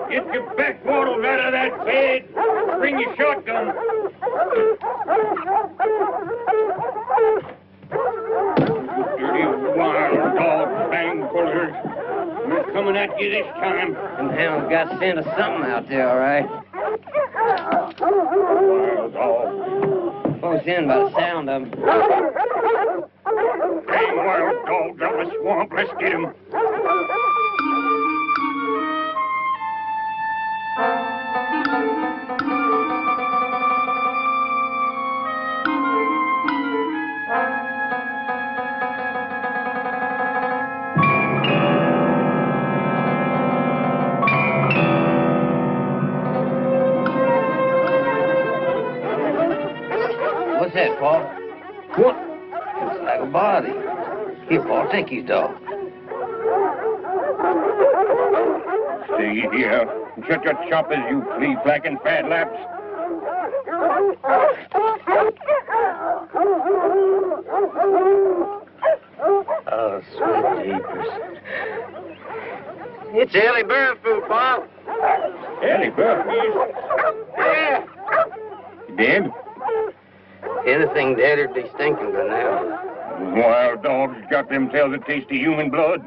Get your backwater out of that bed. Bring your shotgun. Dirty wild dog bang pullers. We're coming at you this time. Them hounds got scent of something out there, all right. Wild dog. Close in by the sound of them. Dang wild dogs out of the swamp. Let's get them. What's that, Paul? What? Looks like a body. Here, Paul, take his dog. Stay here. Shut your choppers, you flea-flacking fat laps. Oh, sweet jeepers. It's Ellie Bradford, Paul. Ellie Bradford? Yeah. Dead? Anything deader'd be stinking by now. Wild dogs got themselves a taste of human blood.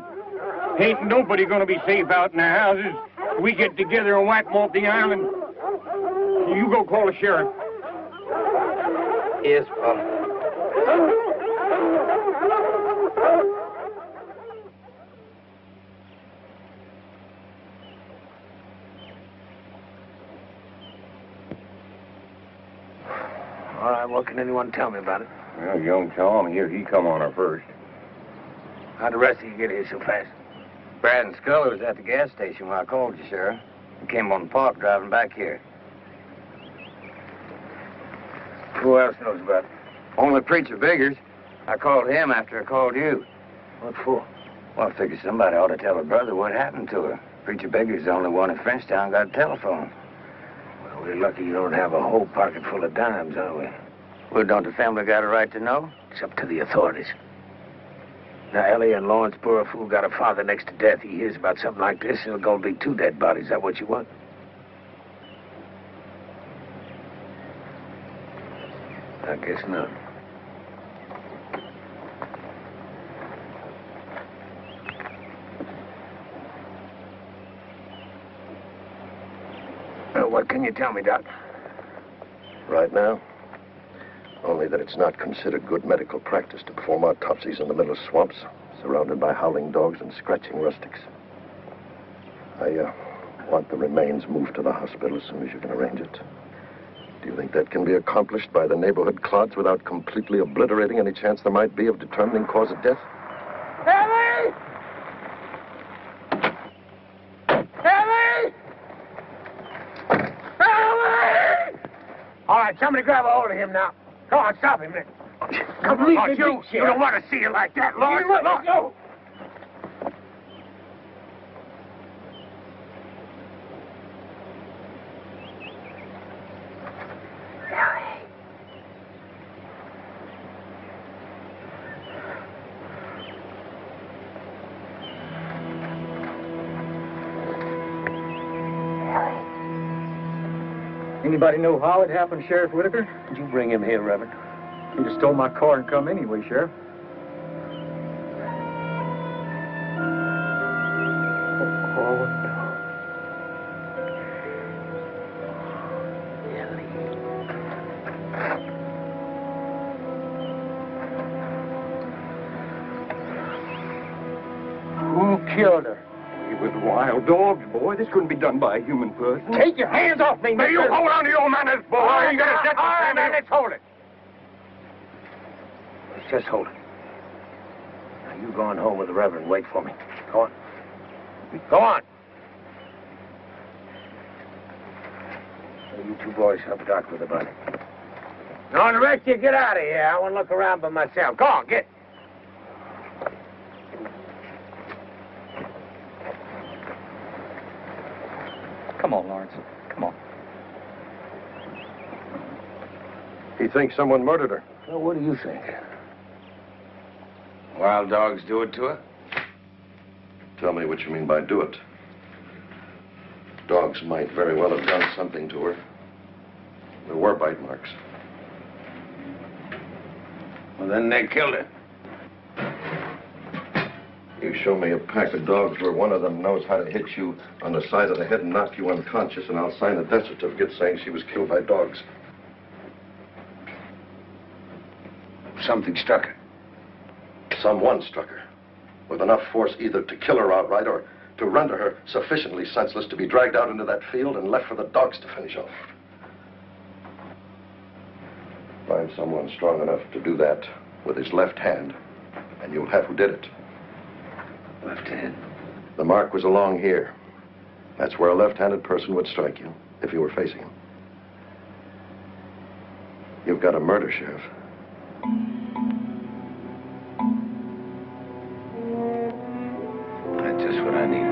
Ain't nobody gonna be safe out in the houses. We get together and wipe them off the island. You go call the sheriff. Yes, Paul. All right, what can anyone tell me about it? Well, young Tom here, he come on her first. How'd the rest of you get here so fast? Brad and Scully was at the gas station when I called you, Sheriff. We came on the park driving back here. Who else knows about it? Only Preacher Biggers. I called him after I called you. What for? Well, I figured somebody ought to tell her brother what happened to her. Preacher Biggers' the only one in Frenchtown got a telephone. Well, we're lucky you don't have a whole pocket full of dimes, are we? Well, don't the family got a right to know? It's up to the authorities. Now, Ellie and Lawrence, poor fool, got a father next to death. He hears about something like this, and there's gonna be 2 dead bodies. Is that what you want? I guess not. What can you tell me, Doc? Right now, only that it's not considered good medical practice to perform autopsies in the middle of swamps, surrounded by howling dogs and scratching rustics. I want the remains moved to the hospital as soon as you can arrange it. Do you think that can be accomplished by the neighborhood clods without completely obliterating any chance there might be of determining cause of death? Ellie! Ellie! Ellie! All right, somebody grab a hold of him now. Go on, stop him. Come on, you don't want to see you like that, Lord. Look, no. Anybody know how it happened, Sheriff Whitaker? Did you bring him here, Reverend? He just stole my car and come anyway, Sheriff. Who killed her? We was wild dogs, boy. This couldn't be done by a human person. Take your hands off me, Now, you hold on to your manners, boy. I ain't gonna set All right, now, you. let's hold it. Let's just hold it. Now, you go on home with the Reverend. Wait for me. Go on. Go on. You 2 boys help Doc with the body. Now, and the rest of you get out of here. I want to look around by myself. Go on, get. Come on, Lawrence. Come on. He thinks someone murdered her. Well, what do you think? Wild dogs do it to her? Tell me what you mean by do it. Dogs might very well have done something to her. There were bite marks. Well, then they killed her. You show me a pack of dogs where one of them knows how to hit you on the side of the head and knock you unconscious, and I'll sign a death certificate saying she was killed by dogs. Something struck her. Someone struck her with enough force either to kill her outright or to render her sufficiently senseless to be dragged out into that field and left for the dogs to finish off. Find someone strong enough to do that with his left hand, and you'll have who did it. Left hand? The mark was along here. That's where a left-handed person would strike you if you were facing him. You've got a murder, Sheriff. That's just what I need.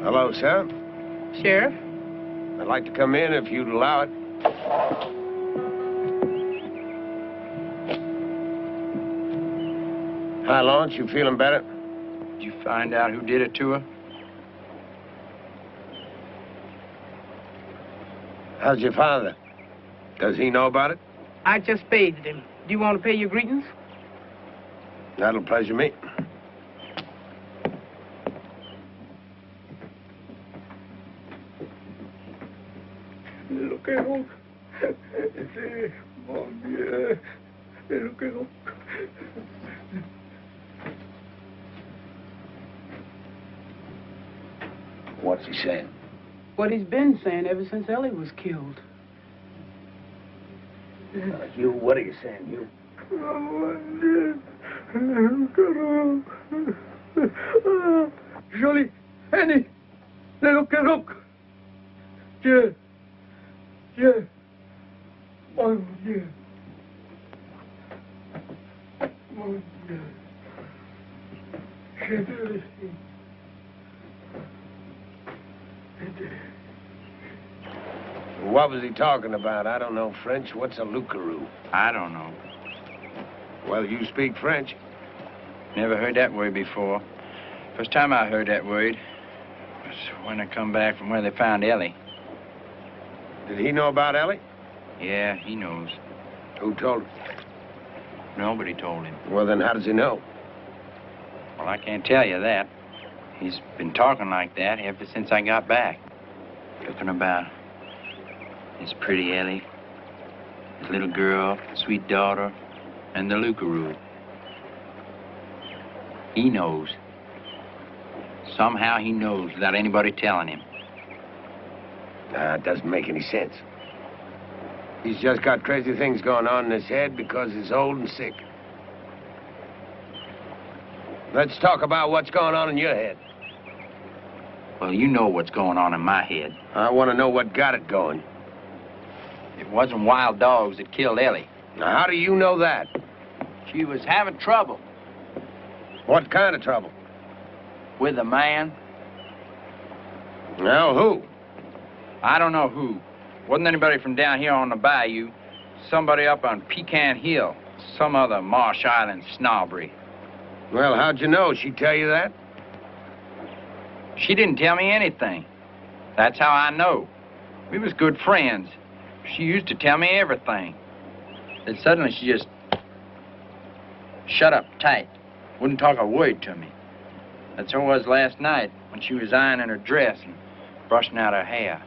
Hello, sir. Sheriff? I'd like to come in if you'd allow it. Hi, Lawrence. You feeling better? Did you find out who did it to her? How's your father? Does he know about it? I just bathed him. Do you want to pay your greetings? That'll pleasure me. Loup-Garou. Mon Dieu. Loup-Garou. What's he saying? What he's been saying ever since Ellie was killed. Hugh, what are you saying, Hugh? Loup-Garou. Jolie. Annie. Le Loup-Garou. Dieu. Dieu. Mon Dieu. Mon Dieu. J'ai vu ici. What was he talking about? I don't know French. What's a Loup-Garou? I don't know. Well, you speak French. Never heard that word before. First time I heard that word was when I come back from where they found Ellie. Did he know about Ellie? Yeah, he knows. Who told him? Nobody told him. Well, then how does he know? Well, I can't tell you that. He's been talking like that ever since I got back. Talking about his pretty Ellie, his little girl, sweet daughter, and the Loup-Garou. He knows. Somehow he knows without anybody telling him. It doesn't make any sense. He's just got crazy things going on in his head because he's old and sick. Let's talk about what's going on in your head. Well, you know what's going on in my head. I want to know what got it going. It wasn't wild dogs that killed Ellie. Now, how do you know that? She was having trouble What kind of trouble? with a man. Well, who? I don't know who. Wasn't anybody from down here on the bayou. Somebody up on Pecan Hill. Some other Marsh Island snobbery. Well, how'd you know? She tell you that? She didn't tell me anything. That's how I know. We was good friends. She used to tell me everything. Then suddenly she just shut up tight. Wouldn't talk a word to me. That's how it was last night when she was ironing her dress and brushing out her hair.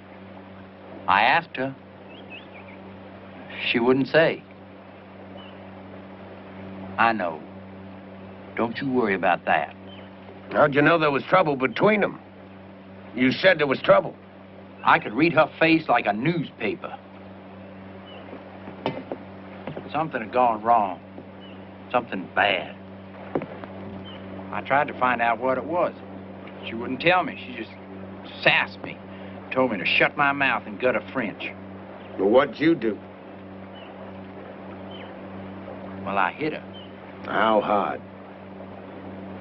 I asked her. She wouldn't say. I know. Don't you worry about that. How'd you know there was trouble between them? You said there was trouble. I could read her face like a newspaper. Something had gone wrong. Something bad. I tried to find out what it was. She wouldn't tell me. She just sassed me. Told me to shut my mouth and gut a French. Well, what'd you do? Well, I hit her. How hard?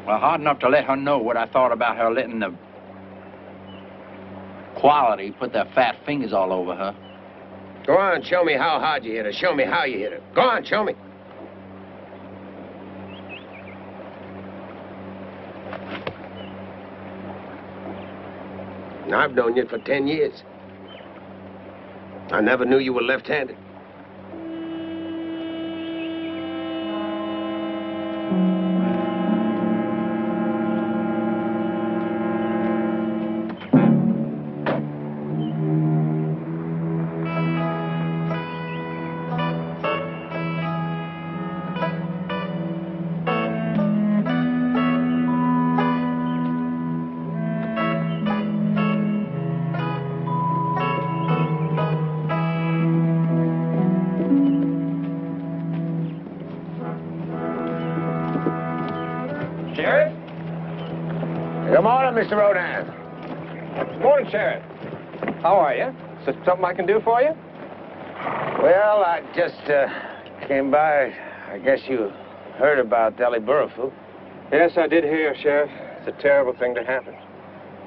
Well, hard enough to let her know what I thought about her letting the quality put their fat fingers all over her. Go on, show me how hard you hit her. Show me how you hit her. Go on, show me. Now, I've known you for 10 years. I never knew you were left-handed. Mr. Rodan. Good morning, Sheriff. How are you? Is there something I can do for you? Well, I just came by. I guess you heard about Ellie Burrowfoot. Yes, I did hear, Sheriff. It's a terrible thing to happen.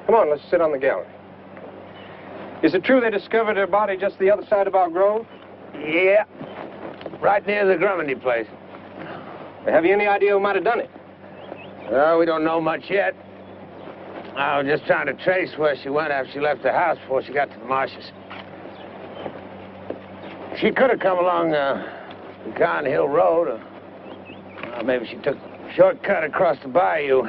Come on, let's sit on the gallery. Is it true they discovered her body just the other side of our grove? Yeah. Right near the Grummandy place. Have you any idea who might have done it? Well, we don't know much yet. I was just trying to trace where she went after she left the house before she got to the marshes. She could have come along Pecan Hill Road, or maybe she took a shortcut across the bayou.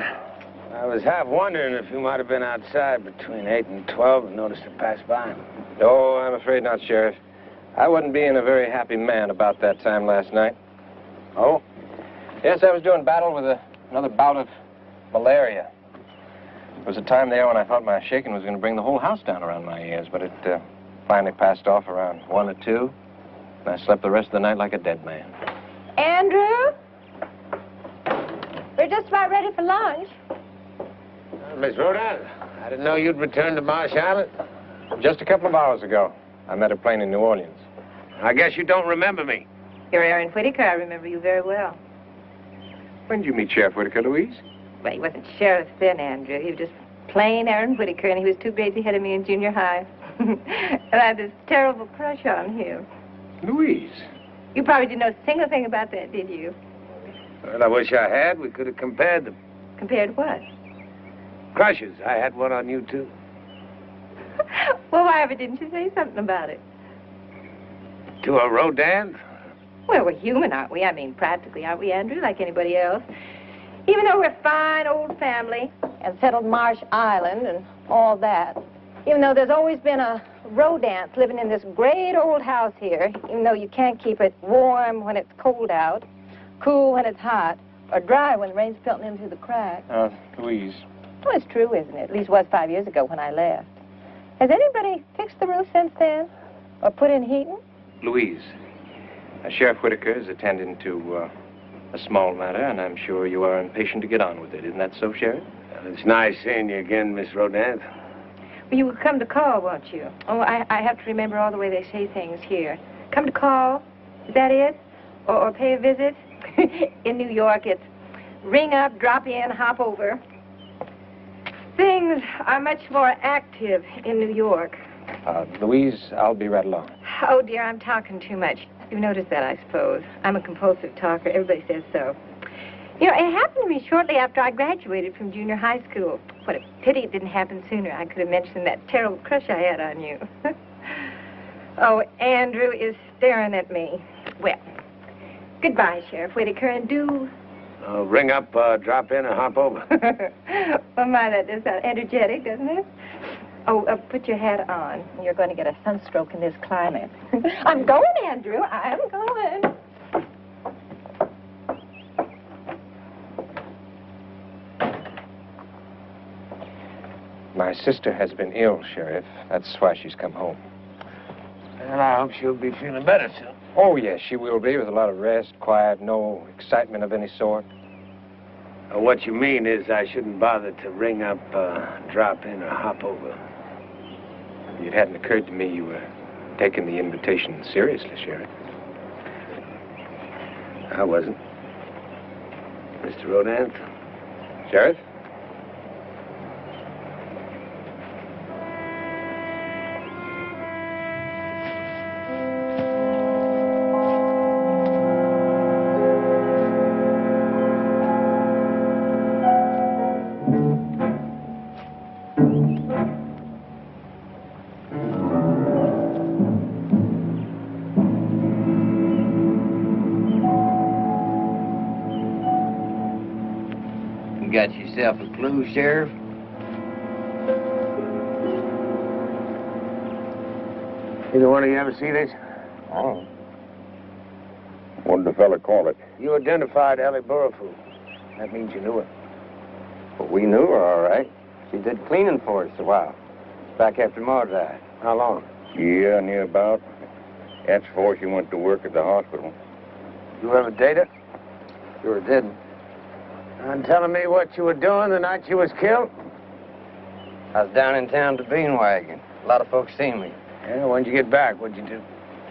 I was half wondering if you might have been outside between 8 and 12 and noticed her pass by. No, I'm afraid not, Sheriff. I wasn't being a very happy man about that time last night. Oh? Yes, I was doing battle with another bout of malaria. There was a time there when I thought my shaking was going to bring the whole house down around my ears, but it finally passed off around 1 or 2, and I slept the rest of the night like a dead man. Andrew? We're just about ready for lunch. Miss Rodan, I didn't know you'd returned to Marsh Island. Just a couple of hours ago, I met a plane in New Orleans. I guess you don't remember me. You're Aaron Whitaker. I remember you very well. When did you meet Sheriff Whitaker, Louise? Well, he wasn't sheriff then, Andrew. He was just plain Aaron Whitaker, and he was 2 grades ahead of me in junior high. And I had this terrible crush on him. Louise? You probably didn't know a single thing about that, did you? Well, I wish I had. We could have compared them. Compared what? Crushes. I had one on you, too. Well, why ever didn't you say something about it? To a Rodan? Well, we're human, aren't we? I mean, practically, aren't we, Andrew, like anybody else? Even though we're a fine old family and settled Marsh Island and all that, even though there's always been a rodance living in this great old house here, even though you can't keep it warm when it's cold out, cool when it's hot, or dry when the rain's pelting into the cracks. Louise. Well, it's true, isn't it? At least it was 5 years ago when I left. Has anybody fixed the roof since then? Or put in heating? Louise, Sheriff Whitaker is attending to a small matter, and I'm sure you are impatient to get on with it. Isn't that so, Sheriff? It's nice seeing you again, Miss Rodan. Well, you will come to call, won't you? Oh, I have to remember all the way they say things here. Come to call, is that it? Or pay a visit? In New York, it's ring up, drop in, hop over. Things are much more active in New York. Louise, I'll be right along. Oh, dear, I'm talking too much. You've noticed that, I suppose. I'm a compulsive talker. Everybody says so. You know, it happened to me shortly after I graduated from junior high school. What a pity it didn't happen sooner. I could have mentioned that terrible crush I had on you. Oh, Andrew is staring at me. Well, goodbye, Sheriff Whitaker, and do... Ring up, drop in, and hop over. Well, my, that does sound energetic, doesn't it? Oh, put your hat on. You're going to get a sunstroke in this climate. I'm going, Andrew. I'm going. My sister has been ill, Sheriff. That's why she's come home. Well, I hope she'll be feeling better soon. Oh, yes, she will be, with a lot of rest, quiet, no excitement of any sort. What you mean is I shouldn't bother to ring up, drop in, or hop over. It hadn't occurred to me you were taking the invitation seriously, Sheriff. I wasn't. Mr. Rodant? Sheriff? Got yourself a clue, Sheriff? Either one of you ever see this? Oh. What did the fella call it? You identified Ellie Burrowfoot. That means you knew her. Well, we knew her, all right. She did cleaning for us a while. Back after Ma died. How long? Yeah, near about. That's before she went to work at the hospital. You ever date her? Sure didn't. And telling me what you were doing the night she was killed? I was down in town to bean wagon. A lot of folks seen me. Yeah, when'd you get back? What'd you do?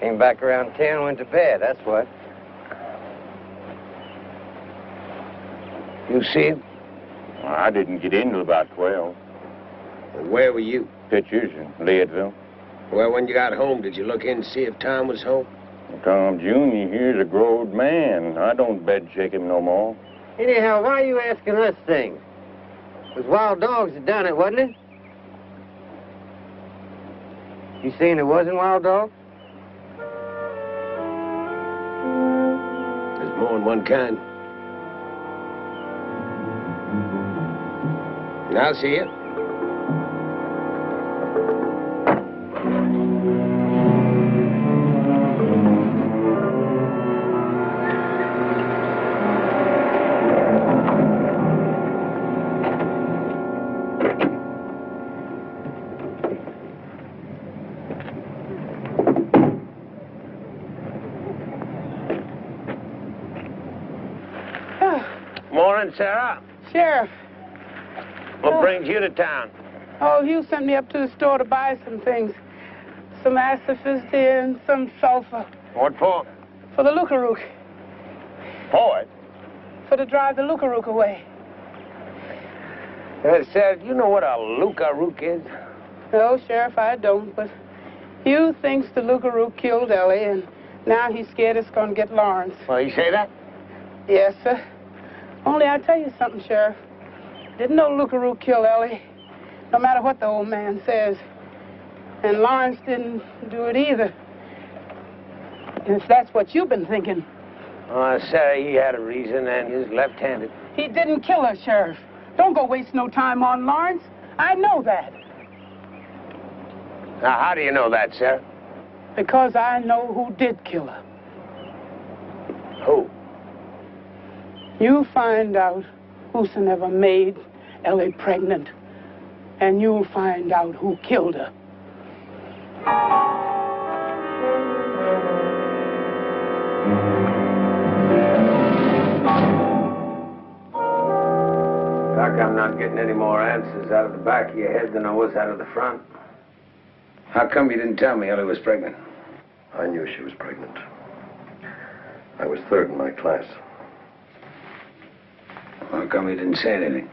Came back around 10, went to bed, that's what. You see him? Well, I didn't get in till about 12. Well, where were you? Pictures in Leadville. Well, when you got home, did you look in to see if Tom was home? Tom Jr. here's a growed man. I don't bed shake him no more. Anyhow, why are you asking us things? It was wild dogs that done it, wasn't it? You saying it wasn't wild dogs? There's more than one kind. And I'll see you. Morning, Sarah. Sheriff. What brings you to town? Oh, Hugh sent me up to the store to buy some things. Some aciphysty and some sulfur. What for? For the Loup-Garou. For it? For to drive the Loup-Garou away. Sarah, do you know what a Loup-Garou is? No, Sheriff, I don't, but Hugh thinks the Loup-Garou killed Ellie, and now he's scared it's going to get Lawrence. Well, you say that? Yes, sir. Only I'll tell you something, Sheriff. Didn't no Loup-Garou kill Ellie, no matter what the old man says. And Lawrence didn't do it either. If that's what you've been thinking. Sarah, he had a reason, and he was left-handed. He didn't kill her, Sheriff. Don't go waste no time on Lawrence. I know that. Now, how do you know that, Sarah? Because I know who did kill her. Who? You find out whosoever made Ellie pregnant, and you'll find out who killed her. Doc, I'm not getting any more answers out of the back of your head than I was out of the front. How come you didn't tell me Ellie was pregnant? I knew she was pregnant. I was third in my class. How come you didn't say anything?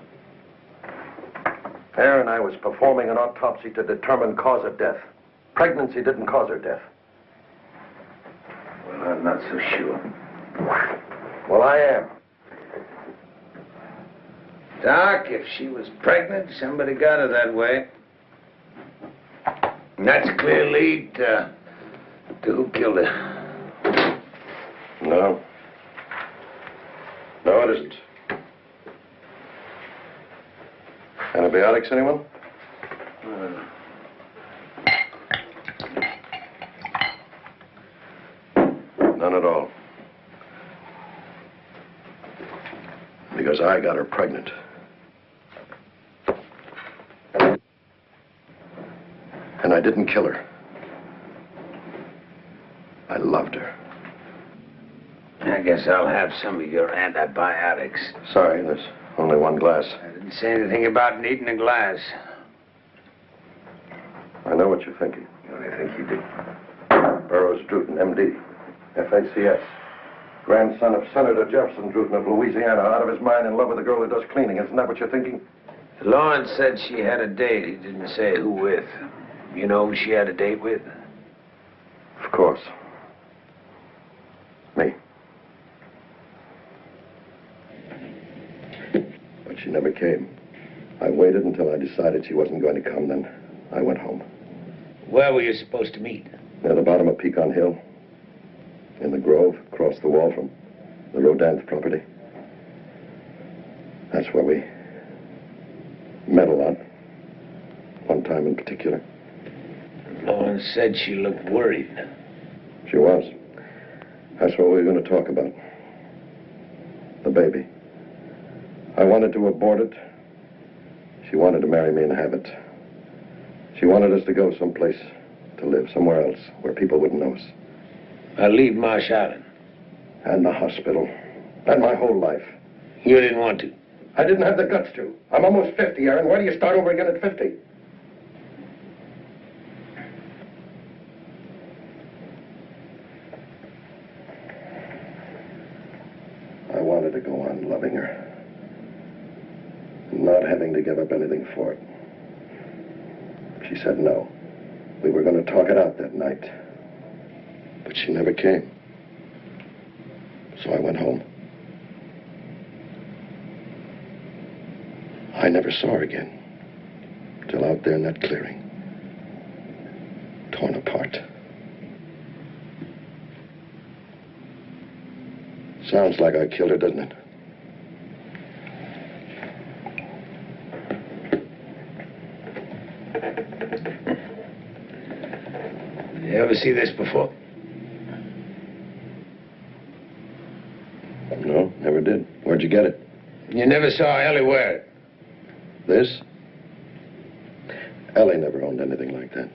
Aaron, I was performing an autopsy to determine cause of death. Pregnancy didn't cause her death. Well, I'm not so sure. Well, I am. Doc, if she was pregnant, somebody got her that way. And that's a clear lead to who killed her. No. No, it isn't. Antibiotics, anyone? None at all. Because I got her pregnant. didn't kill her. I loved her. I guess I'll have some of your antibiotics. Sorry, there's only one glass. I didn't say anything about needing a glass. I know what you're thinking. What do you think you do? Burroughs Druten, M.D., FACS. Grandson of Senator Jefferson Druten of Louisiana, out of his mind in love with a girl who does cleaning. Isn't that what you're thinking? Lawrence said she had a date. He didn't say who with. You know who she had a date with? Of course. Me. But she never came. I waited until I decided she wasn't going to come, then I went home. Where were you supposed to meet? Near the bottom of Pecan Hill. In the grove, across the wall from the Rodin's property. That's where we met a lot. One time in particular. Lawrence said she looked worried. She was. That's what we were going to talk about. The baby. I wanted to abort it. She wanted to marry me and have it. She wanted us to go someplace to live, somewhere else, where people wouldn't know us. I'll leave Marsh Island. And the hospital. And my whole life. You didn't want to. I didn't have the guts to. I'm almost 50, Aaron. Why do you start over again at 50? I wanted to go on loving her. And not having to give up anything for it. She said no. We were going to talk it out that night. But she never came. So I went home. I never saw her again. Till out there in that clearing. Torn apart. Sounds like I killed her, doesn't it? You ever see this before? No, never did. Where'd you get it? You never saw Ellie wear it? This? Ellie never owned anything like that.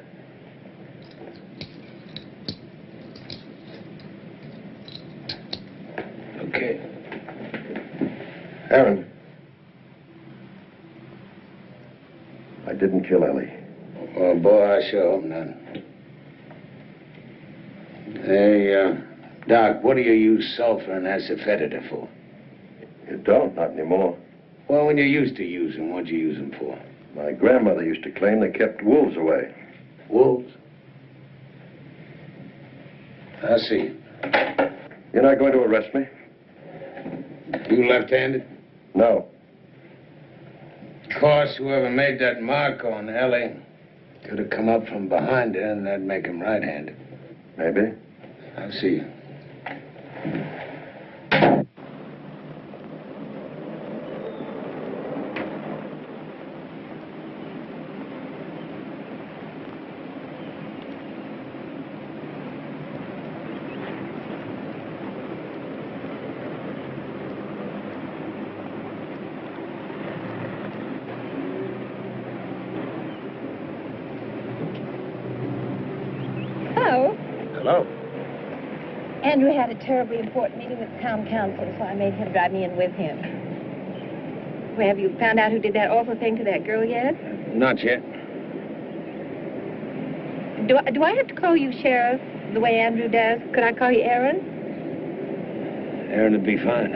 Okay. Aaron. I didn't kill Ellie. Oh, boy, I sure hope not. Hey, Doc, what do you use sulfur and asafoetida for? You don't, not anymore. Well, when you used to use them, what'd you use them for? My grandmother used to claim they kept wolves away. Wolves? I see. You're not going to arrest me? You left-handed? No. Of course, whoever made that mark on Ellie could have come up from behind her, and that'd make him right-handed. Maybe. I see. Hello. Andrew had a terribly important meeting with the town council, so I made him drive me in with him. Well, have you found out who did that awful thing to that girl yet? Not yet. Do I have to call you Sheriff the way Andrew does? Could I call you Aaron? Aaron would be fine.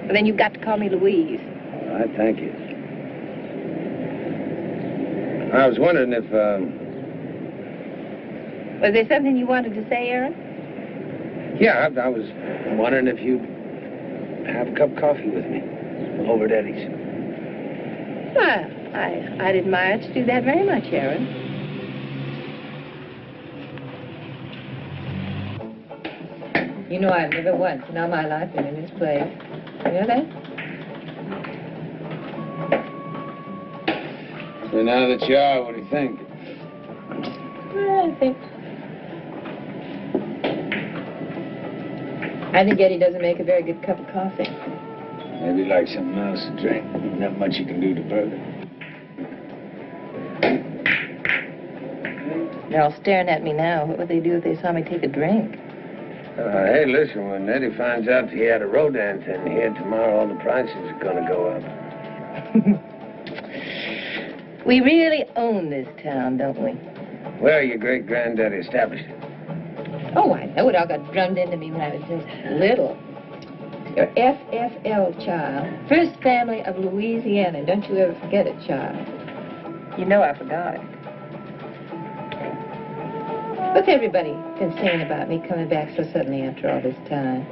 Well, then you've got to call me Louise. All right, thank you. I was wondering if, Was there something you wanted to say, Aaron? Yeah, I was wondering if you'd have a cup of coffee with me over at Eddie's. Well, I'd admire to do that very much, Aaron. You know I've never once in all my life been in this place. You know that? So now that you are, what do you think? Well, I think Eddie doesn't make a very good cup of coffee. Maybe like something else to drink. Not much you can do to burger. They're all staring at me now. What would they do if they saw me take a drink? Hey, listen, when Eddie finds out he had a rodent in here tomorrow, all the prices are going to go up. We really own this town, don't we? Well, your great-granddaddy established it. Oh, I know it all got drummed into me when I was just little. Your FFL, child. First family of Louisiana. Don't you ever forget it, child. You know I forgot it. What's everybody been saying about me coming back so suddenly after all this time?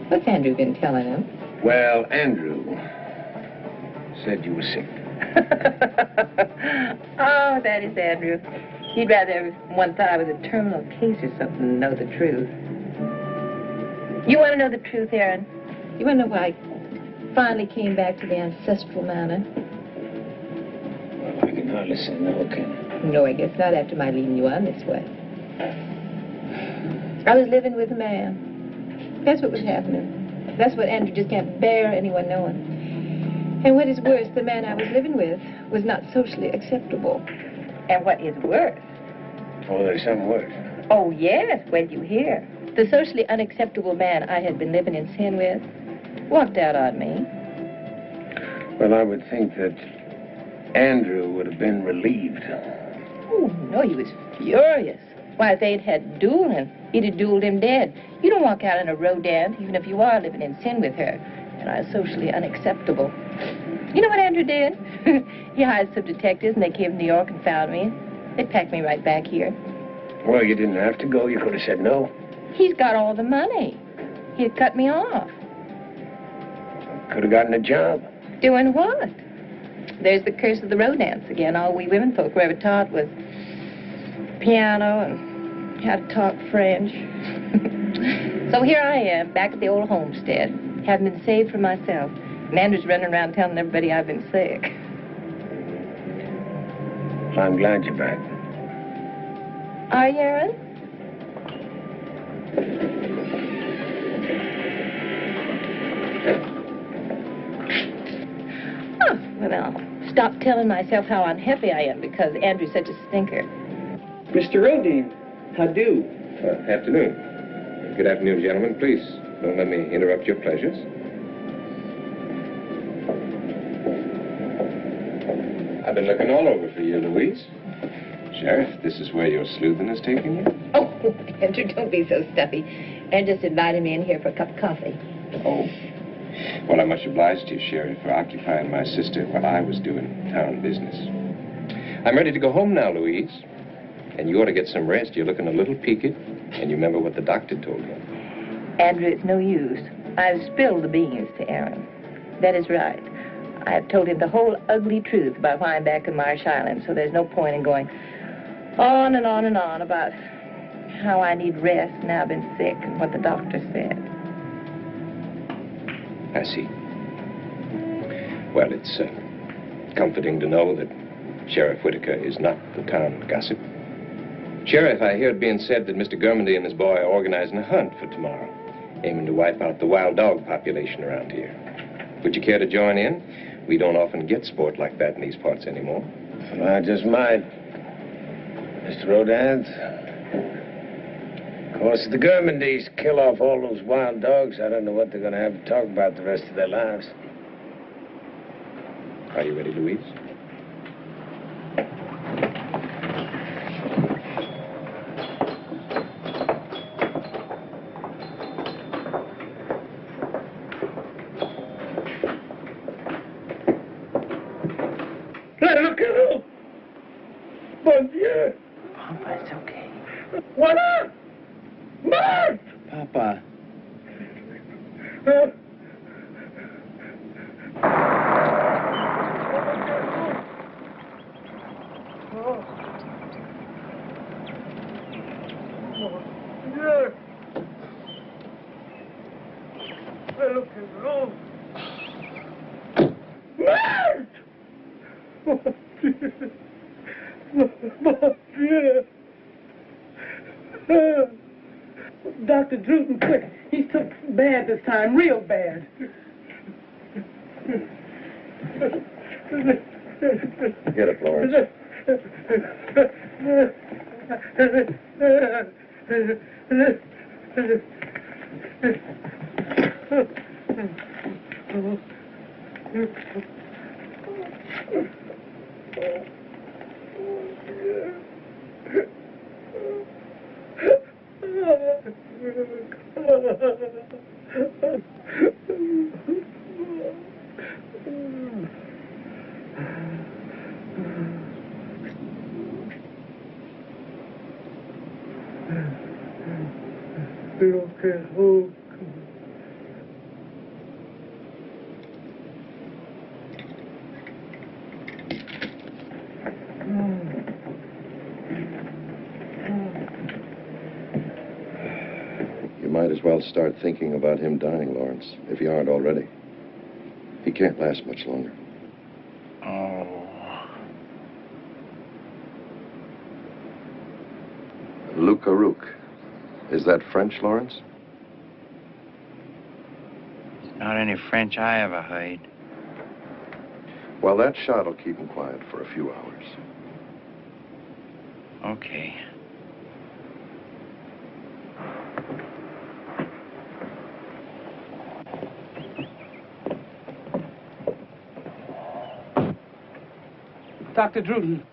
What's Andrew been telling them? Well, Andrew said you were sick. Oh, that is Andrew. He'd rather everyone thought I was a terminal case or something than know the truth. You want to know the truth, Aaron? You want to know why I finally came back to the ancestral manor? Well, I can hardly say no, can I? No, I guess not after my leading you on this way. I was living with a man. That's what was happening. That's what Andrew just can't bear anyone knowing. And what is worse, the man I was living with was not socially acceptable. And what is worse? Oh, there's something worse. Oh, yes, when you hear. The socially unacceptable man I had been living in sin with walked out on me. Well, I would think that Andrew would have been relieved. Oh, no, he was furious. Why, if they'd had dueling, he'd have dueled him dead. You don't walk out on a rodent, even if you are living in sin with her, and are socially unacceptable. You know what Andrew did? He hired some detectives, and they came to New York and found me. They packed me right back here. Well, you didn't have to go. You could have said no. He's got all the money. He'd cut me off. Could have gotten a job. Doing what? There's the curse of the rodents again. All we women folk were ever taught was piano and how to talk French. So here I am, back at the old homestead. Haven't been saved for myself. Amanda's running around telling everybody I've been sick. Well, I'm glad you're back. Are you, Aaron? Oh, well, I'll stop telling myself how unhappy I am because Andrew's such a stinker. Mr. Rodine, how do? Afternoon. Good afternoon, gentlemen. Please, don't let me interrupt your pleasures. I've been looking all over for you, Louise. Sheriff, this is where your sleuthing has taken you? Oh, Andrew, don't be so stuffy. Andrew just invited me in here for a cup of coffee. Oh. Well, I'm much obliged to you, Sheriff, for occupying my sister while I was doing town business. I'm ready to go home now, Louise. And you ought to get some rest. You're looking a little peaked. And you remember what the doctor told you. Andrew, it's no use. I've spilled the beans to Aaron. That is right. I have told him the whole ugly truth about why I'm back in Marsh Island, so there's no point in going on and on and on about how I need rest now I've been sick and what the doctor said. I see. Well, it's comforting to know that Sheriff Whitaker is not the town gossip. Sheriff, I hear it being said that Mr. Germandy and his boy are organizing a hunt for tomorrow, aiming to wipe out the wild dog population around here. Would you care to join in? We don't often get sport like that in these parts anymore. Well, I just might. Mr. Rodin. Of course, if the Germandys kill off all those wild dogs, I don't know what they're going to have to talk about the rest of their lives. Are you ready, Louise? Loup-Garou! Bon Dieu! Papa, it's okay. Voilà! Mort! Papa. Loup-Garou! Mort! Mon Dieu! Dr. Druten, quick. He's took bad this time, real bad. Get up, Lawrence. You might as well start thinking about him dying, Lawrence, if you aren't already. He can't last much longer. Oh. Loup-Garou. Is that French, Lawrence? Not any French I ever heard. Well, that shot will keep him quiet for a few hours. Okay. Dr. Druden,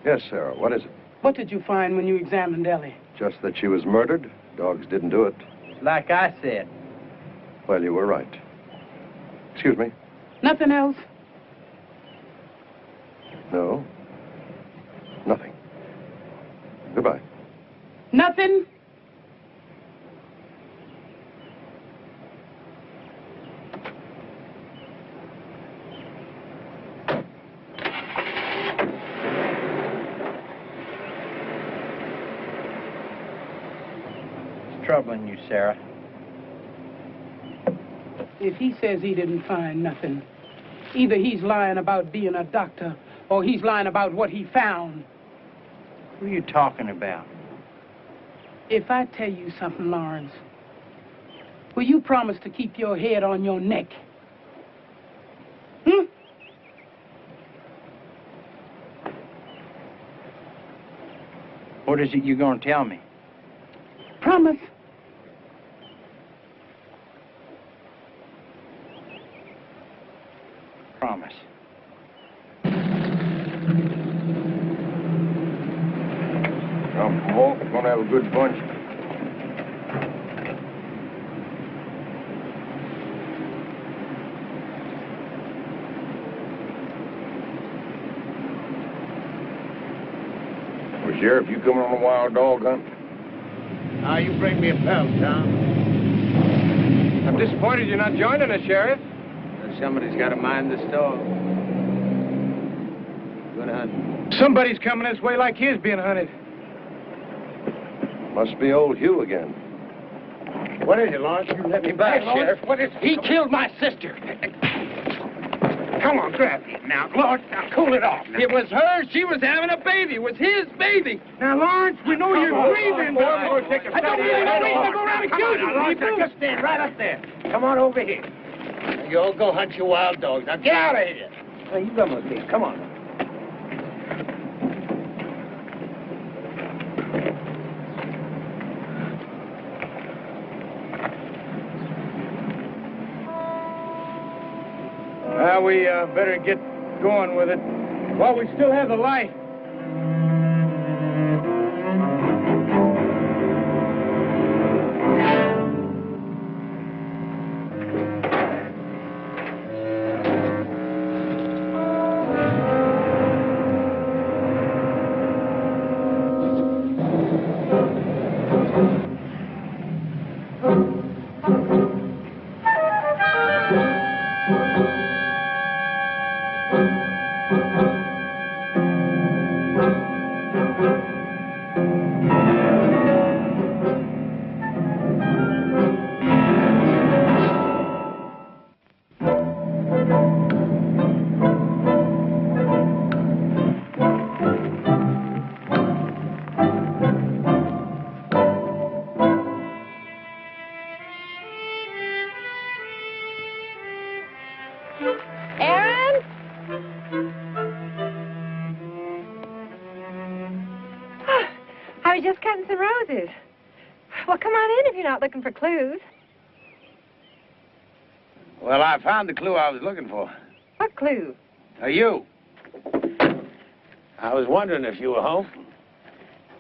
Yes, Sarah, what is it? what did you find when you examined Ellie? Just that she was murdered. Dogs didn't do it. Like I said. Well, you were right. Excuse me. Nothing else? No. Nothing. Goodbye. Nothing? Troubling you, Sarah. If he says he didn't find nothing, either he's lying about being a doctor or he's lying about what he found. What are you talking about? If I tell you something, Lawrence, will you promise to keep your head on your neck? Hmm? What is it you're going to tell me? Promise. Promise. Come on, we're gonna have a good bunch. Well, Sheriff, you coming on a wild dog hunt? Now you bring me a pelt, Tom. I'm disappointed you're not joining us, Sheriff. Somebody's got to mind this dog. Good hunt. Somebody's coming this way like his being hunted. Must be old Hugh again. What is it, Lawrence? You let me back, Sheriff. What is it? He killed my sister. Come on, grab him now. Lawrence, now cool it off. Now. It was her. She was having a baby. It was his baby. Now, Lawrence, we know you're grieving. I don't really know reason to go around accusing people. Just stand right up there. Come on over here. You all go hunt your wild dogs. Now get out of here. Now you come with me. Come on. Now we better get going with it while we still have the light. was just cutting some roses. Well, come on in if you're not looking for clues. Well, I found the clue I was looking for. What clue? You. I was wondering if you were home.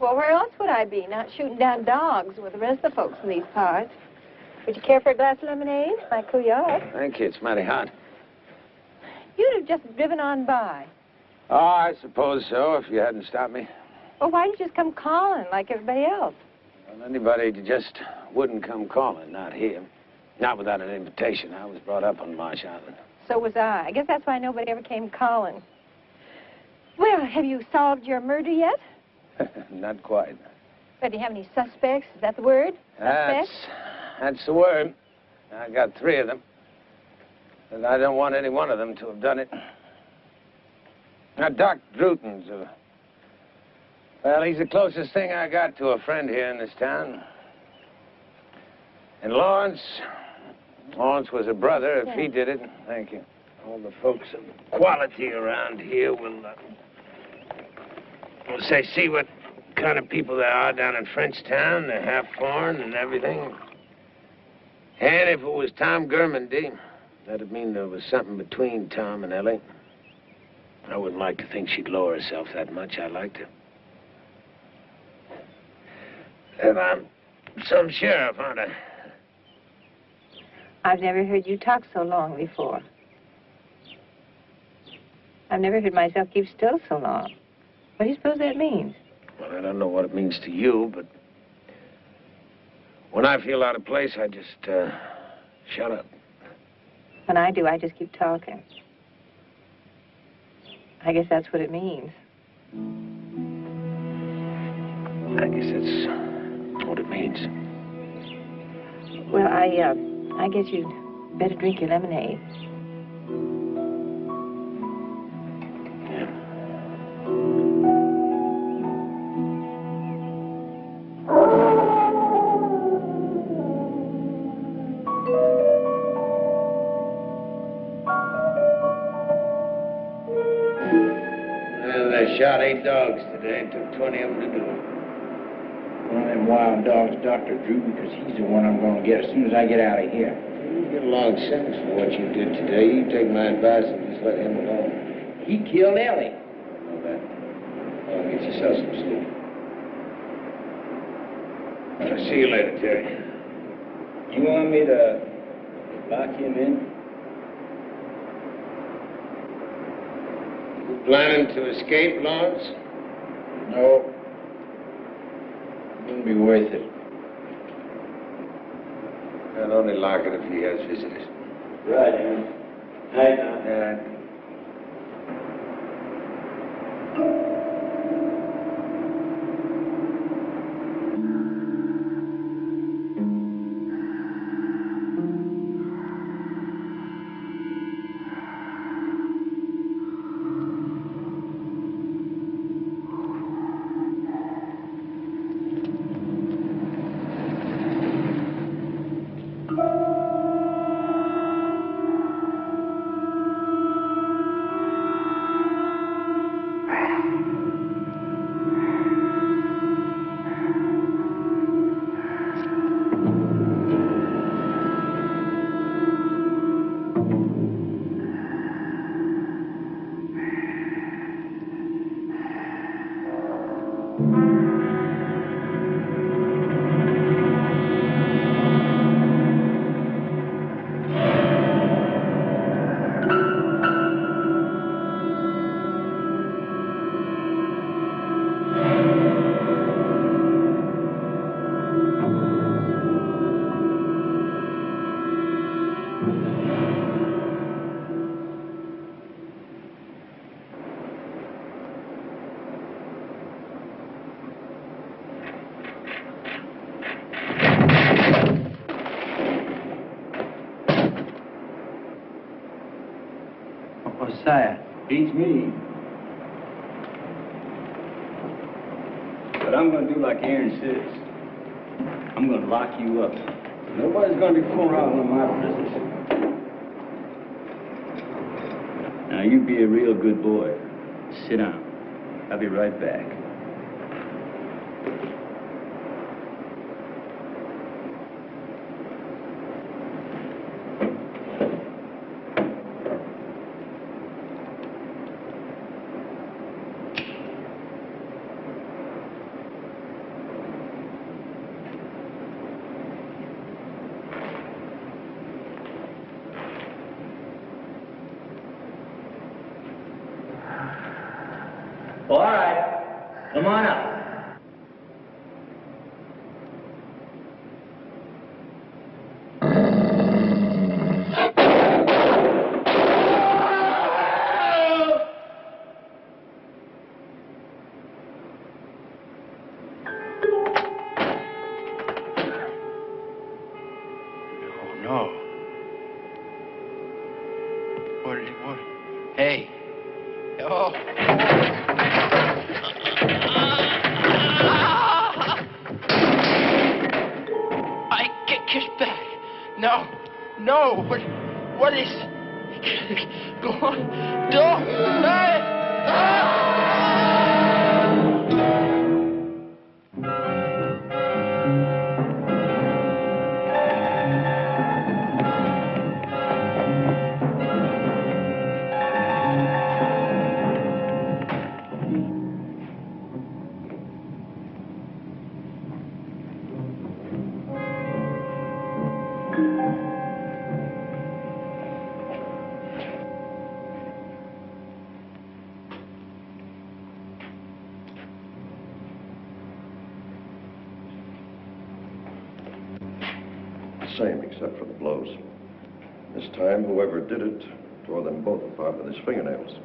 Well, where else would I be? Not shooting down dogs with the rest of the folks in these parts. Would you care for a glass of lemonade? Might cool you off. Thank you. It's mighty hot. You'd have just driven on by. Oh, I suppose so, if you hadn't stopped me. Well, why didn't you just come calling like everybody else? Well, anybody just wouldn't come calling, not here. Not without an invitation. I was brought up on Marsh Island. So was I. I guess that's why nobody ever came calling. Well, have you solved your murder yet? Not quite. But do you have any suspects? Is that the word? Suspects? That's the word. I got 3 of them. And I don't want any one of them to have done it. Now, Doc Druton's well, he's the closest thing I got to a friend here in this town. And Lawrence was a brother. If he did it, thank you. All the folks of quality around here will say, see what kind of people there are down in Frenchtown. They're half foreign and everything. And if it was Tom Germandy, that'd mean there was something between Tom and Ellie. I wouldn't like to think she'd lower herself that much. I liked her. And I'm some sheriff, aren't I? I've never heard you talk so long before. I've never heard myself keep still so long. What do you suppose that means? Well, I don't know what it means to you, but when I feel out of place, I just shut up. When I do, I just keep talking. I guess that's what it means. I guess that's what it means. Well, I guess you'd better drink your lemonade. Shot 8 dogs today. It took 20 of them to do it. One of them wild dogs, Dr. Drew, because he's the one I'm going to get as soon as I get out of here. You get a long sentence for what you did today. You take my advice and just let him alone. He killed Ellie. I know that. Well, get yourself some sleep. I'll see you later, Terry. You want me to lock him in? Planning to escape, Lawrence? No. It wouldn't be worth it. I'll only lock it if he has visitors. Right, Aaron. Night now. Yeah. Sire, beats me. But I'm going to do like Aaron says. I'm going to lock you up. Nobody's going to be fooling around with my position. Now, you be a real good boy. Sit down. I'll be right back. All right. Come on up. Hey. Oh. I get kicked back. No. No. What is... Go on. Don't. Hey. Same, except for the blows. This time, whoever did it tore them both apart with his fingernails.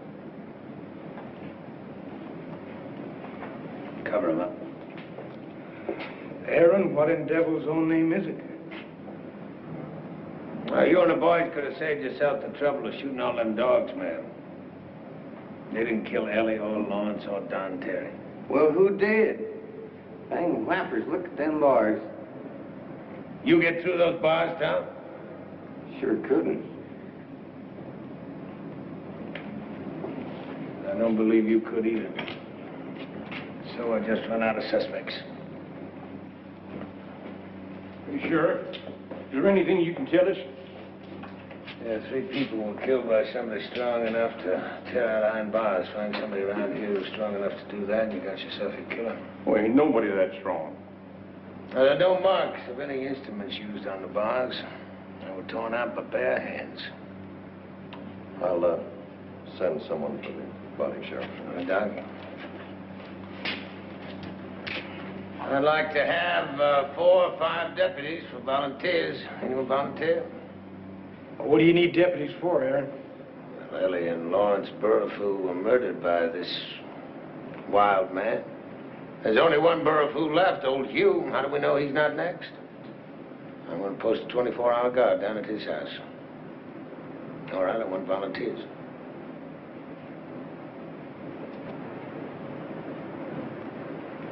Cover him up. Aaron, what in devil's own name is it? Well, you and the boys could have saved yourself the trouble of shooting all them dogs, man. They didn't kill Ellie or Lawrence or Don Terry. Well, who did? Dang whappers, look at them bars. You get through those bars, Tom? Sure couldn't. I don't believe you could either. So I just run out of suspects. You sure? Is there anything you can tell us? Yeah, 3 people were killed by somebody strong enough to tear out iron bars. Find somebody around here who's strong enough to do that, and you got yourself a killer. Well, ain't nobody that strong. Now, there are no marks of any instruments used on the bars. They were torn out by bare hands. I'll send someone for the body, Sheriff. Doc? I'd like to have 4 or 5 deputies for volunteers. Anyone volunteer? What do you need deputies for, Aaron? Well, Ellie and Lawrence Burrowfool were murdered by this wild man. There's only one Burrowfool left, old Hugh. How do we know he's not next? I'm going to post a 24-hour guard down at his house. All right, I want volunteers.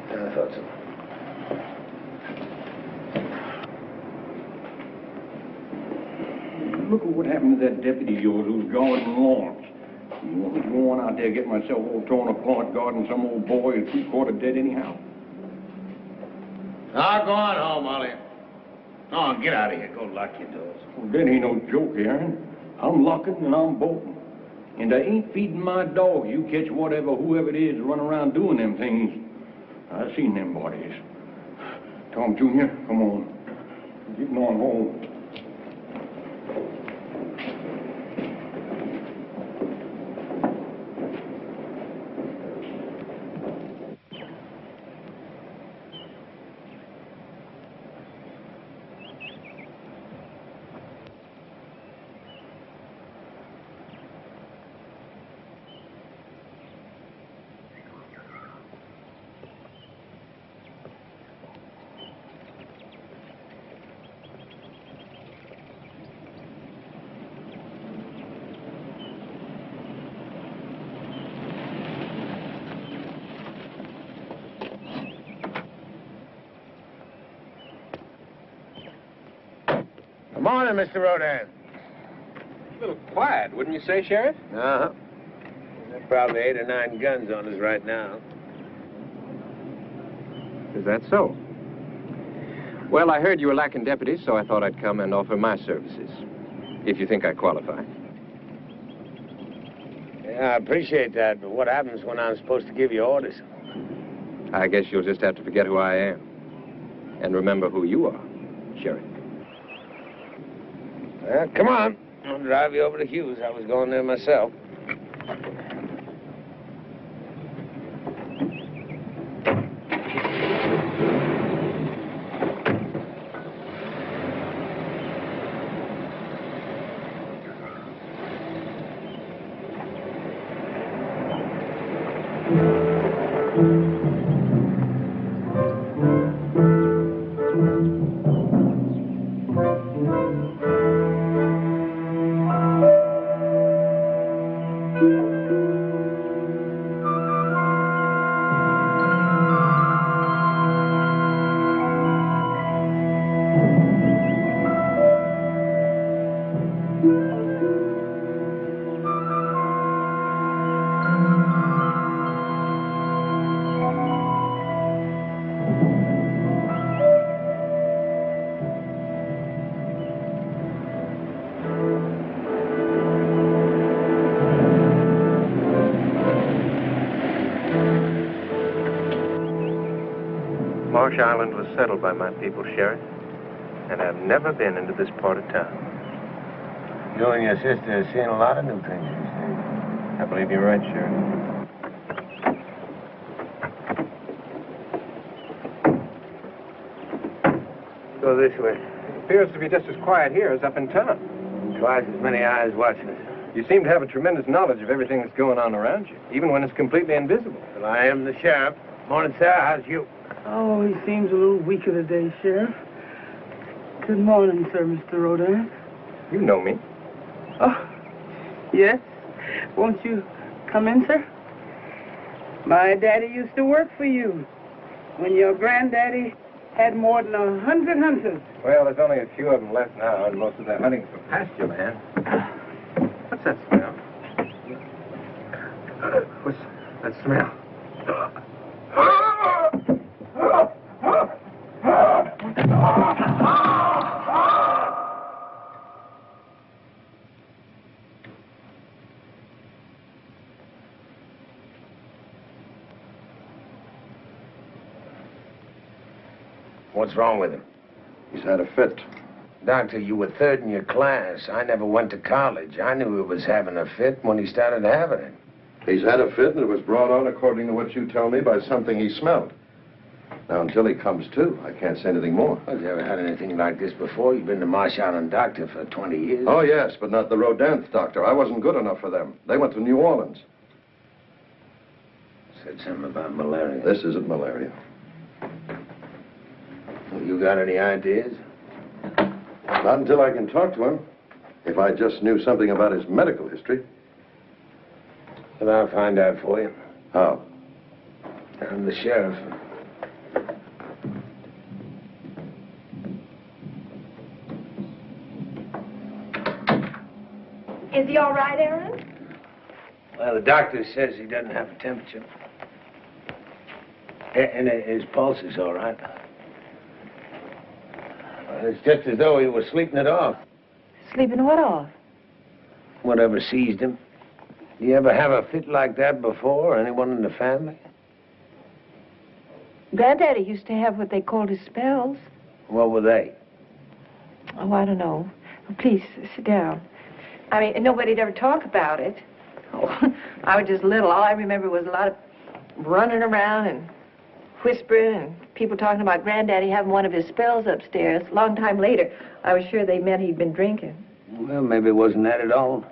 Yeah, I thought so. Look at what happened to that deputy of yours who's guarding Lawrence. You want me to go on out there and get myself all torn apart guarding some old boy who's 3/4 dead anyhow? Now, go on home, Ollie. Go on, get out of here. Go lock your doors. Well, that ain't no joke, Aaron. I'm locking and I'm bolting. And I ain't feeding my dog. You catch whoever it is, run around doing them things. I've seen them bodies. Tom Jr., come on. We're getting on home. Good morning, Mr. Rodan. A little quiet, wouldn't you say, Sheriff? Uh-huh. There are probably 8 or 9 guns on us right now. Is that so? Well, I heard you were lacking deputies, so I thought I'd come and offer my services, if you think I qualify. Yeah, I appreciate that, but what happens when I'm supposed to give you orders? I guess you'll just have to forget who I am. And remember who you are, Sheriff. Well, come on. I'll drive you over to Hughes. I was going there myself. Marsh Island was settled by my people, Sheriff, and I've never been into this part of town. You and your sister have seen a lot of new things these days. I believe you're right, Sheriff. Go this way. It appears to be just as quiet here as up in town. Twice as many eyes watching us. You seem to have a tremendous knowledge of everything that's going on around you, even when it's completely invisible. Well, I am the sheriff. Morning, sir. How's you? Oh, he seems a little weaker today, Sheriff. Good morning, sir, Mr. Rodin. You know me. Oh, yes. Won't you come in, sir? My daddy used to work for you when your granddaddy had more than 100 hunters. Well, there's only a few of them left now, and most of them hunting for pasture land. What's that smell? What's that smell? What's wrong with him? He's had a fit. Doctor, you were third in your class. I never went to college. I knew he was having a fit when he started having it. He's had a fit, and it was brought on, according to what you tell me, by something he smelled. Now, until he comes to, I can't say anything more. Have you ever had anything like this before? You've been the Marsh Island doctor for 20 years. Oh, yes, but not the Rodin doctor. I wasn't good enough for them. They went to New Orleans. Said something about malaria. This isn't malaria. Well, you got any ideas? Not until I can talk to him. If I just knew something about his medical history. But I'll find out for you. How? I'm the sheriff. Is he all right, Aaron? Well, the doctor says he doesn't have a temperature. And his pulse is all right. Well, it's just as though he was sleeping it off. Sleeping what off? Whatever seized him. You ever have a fit like that before? Anyone in the family? Granddaddy used to have what they called his spells. What were they? Oh, I don't know. Please, sit down. I mean, nobody'd ever talk about it. Oh, I was just little. All I remember was a lot of running around and whispering and people talking about Granddaddy having one of his spells upstairs. A long time later, I was sure they meant he'd been drinking. Well, maybe it wasn't that at all.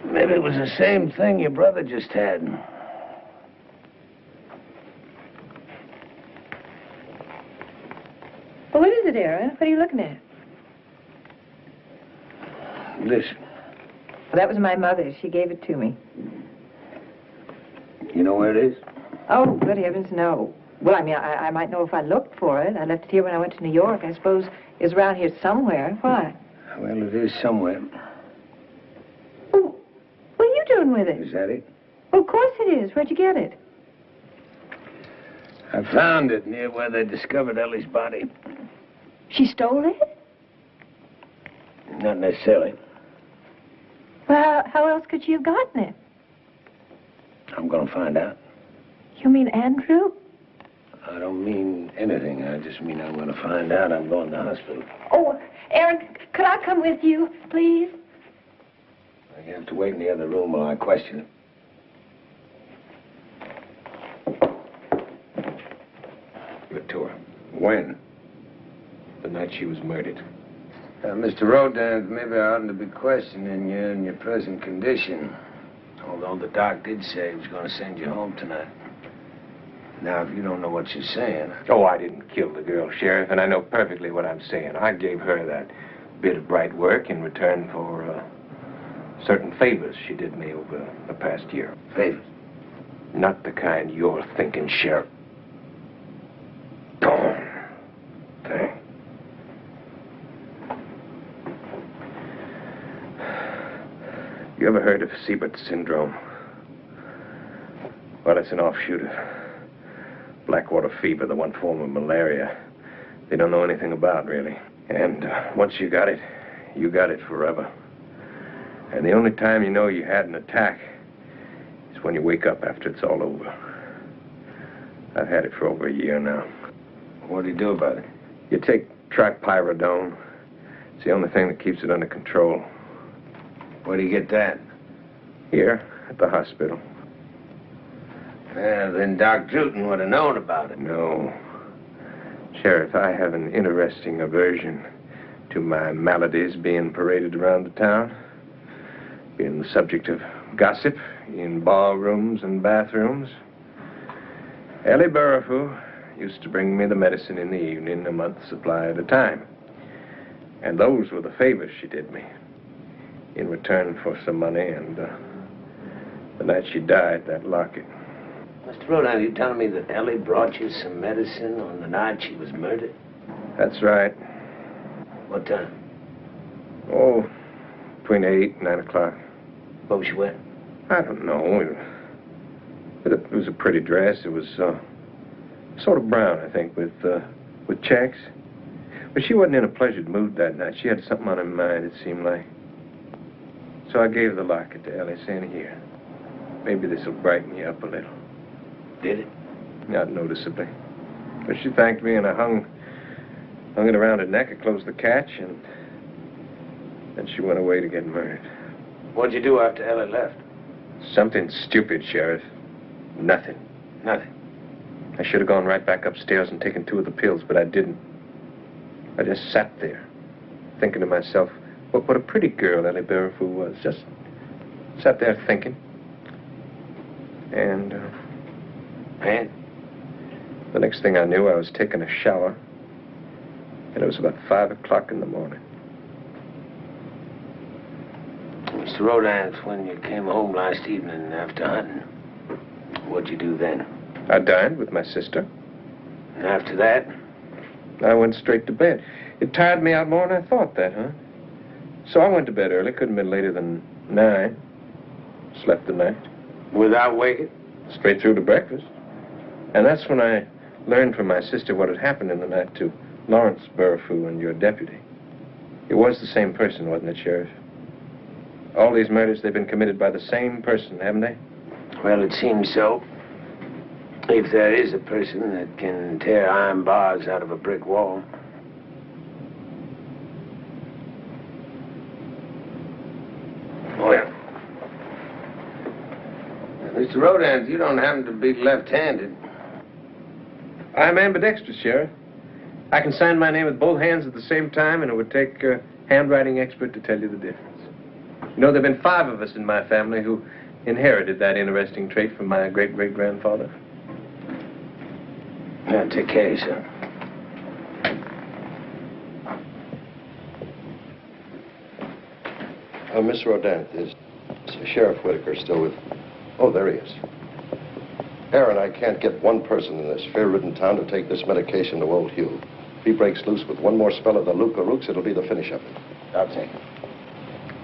Maybe it was the same thing your brother just had. Well, what is it, Aaron? What are you looking at? Listen. Well, that was my mother's. She gave it to me. You know where it is? Oh, good heavens, no. Well, I mean, I might know if I looked for it. I left it here when I went to New York. I suppose it's around here somewhere. Why? Well, it is somewhere. Well, what are you doing with it? Is that it? Well, of course it is. Where'd you get it? I found it near where they discovered Ellie's body. She stole it? Not necessarily. Well, how else could she have gotten it? I'm going to find out. You mean Andrew? I don't mean anything. I just mean I'm going to find out. I'm going to the hospital. Oh, Aaron, could I come with you, please? You have to wait in the other room while I question him. Give it to her. When? The night she was murdered. Mr. Rodin, maybe I oughtn't to be questioning you in your present condition. Although the doc did say he was going to send you home tonight. Now, if you don't know what you're saying... Oh, I didn't kill the girl, Sheriff, and I know perfectly what I'm saying. I gave her that bit of bright work in return for certain favors she did me over the past year. Favors? Not the kind you're thinking, Sheriff. Darn thing. You ever heard of Siebert's syndrome? Well, it's an offshoot of blackwater fever, the one form of malaria they don't know anything about, really. And once you got it forever. And the only time you know you had an attack is when you wake up after it's all over. I've had it for over a year now. What do you do about it? You take tripyridone. It's the only thing that keeps it under control. Where do you get that? Here, at the hospital. Well, then Doc Druten would have known about it. No. Sheriff, I have an interesting aversion to my maladies being paraded around the town, being the subject of gossip in ballrooms and bathrooms. Ellie Burrowfu used to bring me the medicine in the evening, a month's supply at a time. And those were the favors she did me in return for some money, and the night she died, that locket. Mr. Rodan, you telling me that Ellie brought you some medicine on the night she was murdered? That's right. What time? Oh, between 8 and 9 o'clock. What was she wearing? I don't know. It was a pretty dress. It was sort of brown, I think, with checks. But she wasn't in a pleasured mood that night. She had something on her mind, it seemed like. So I gave the locket to Ellie, saying, "Here, maybe this will brighten you up a little." Did it? Not noticeably. But she thanked me, and I hung it around her neck. I closed the catch, and then she went away to get murdered. What'd you do after Ellie left? Something stupid, Sheriff. Nothing. Nothing. I should have gone right back upstairs and taken 2 of the pills, but I didn't. I just sat there, thinking to myself, what a pretty girl Ellie Burrowfu was. Just sat there thinking. And the next thing I knew, I was taking a shower, and it was about 5 o'clock in the morning. Mr. Rodans, when you came home last evening after hunting, what'd you do then? I dined with my sister. And after that? I went straight to bed. It tired me out more than I thought that, huh? So I went to bed early. Couldn't have been later than 9. Slept the night. Without waking? Straight through to breakfast. And that's when I learned from my sister what had happened in the night to Lawrence Burrowfu and your deputy. It was the same person, wasn't it, Sheriff? All these murders, they've been committed by the same person, haven't they? Well, it seems so. If there is a person that can tear iron bars out of a brick wall. Oh, yeah. Mr. Rodans, you don't happen to be left-handed. I'm ambidextrous, Sheriff. I can sign my name with both hands at the same time, and it would take a handwriting expert to tell you the difference. You know, there have been 5 of us in my family who inherited that interesting trait from my great-great-grandfather. Yeah, take care of yourself. Miss Rodin, is Sheriff Whitaker still with... Oh, there he is. Aaron, I can't get one person in this fear-ridden town to take this medication to old Hugh. If he breaks loose with one more spell of the Loup-Garou, it'll be the finish of it. I'll take it.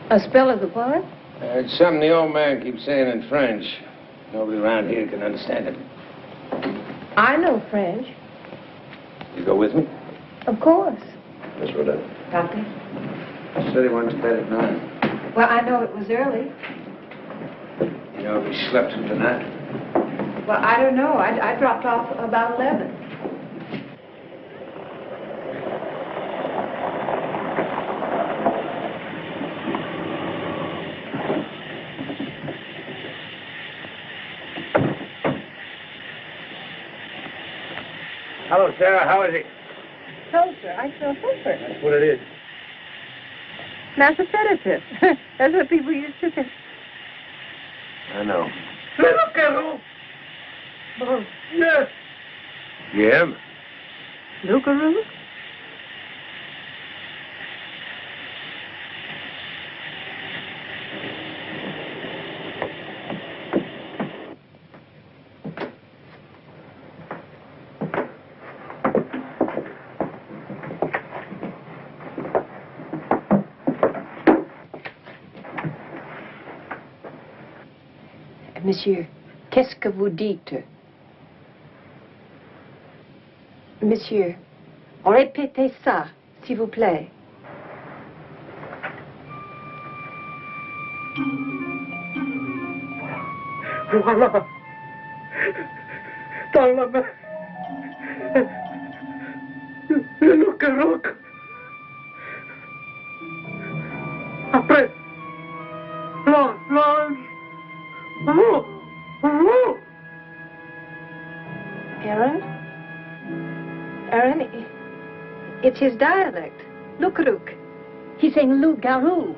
A spell of the what? It's something the old man keeps saying in French. Nobody around here can understand it. I know French. You go with me? Of course. Miss Rodin. Doctor? He said he went to bed at 9. Well, I know it was early. You know if he slept through the night? Well, I don't know. I dropped off about 11. Hello, Sarah. How is he? Closer. I feel different. That's what it is. That's a sedative. That's what people used to say. I know. Loup-Garou. Oh, yes. Yeah? Loup-Garou? Monsieur, qu'est-ce que vous dites? Monsieur, répétez ça, s'il vous plaît. Voilà. Dans la main. Loup-Garou. Après. Lord. Aaron, it's his dialect. Loup-Garou. He's saying Loup-Garou.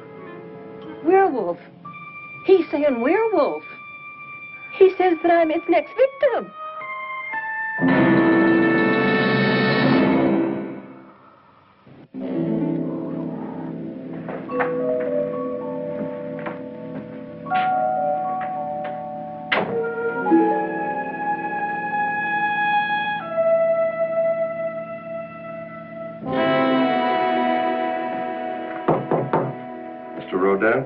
Werewolf. He's saying werewolf. He says that I'm its next victim. Mr. Rodin?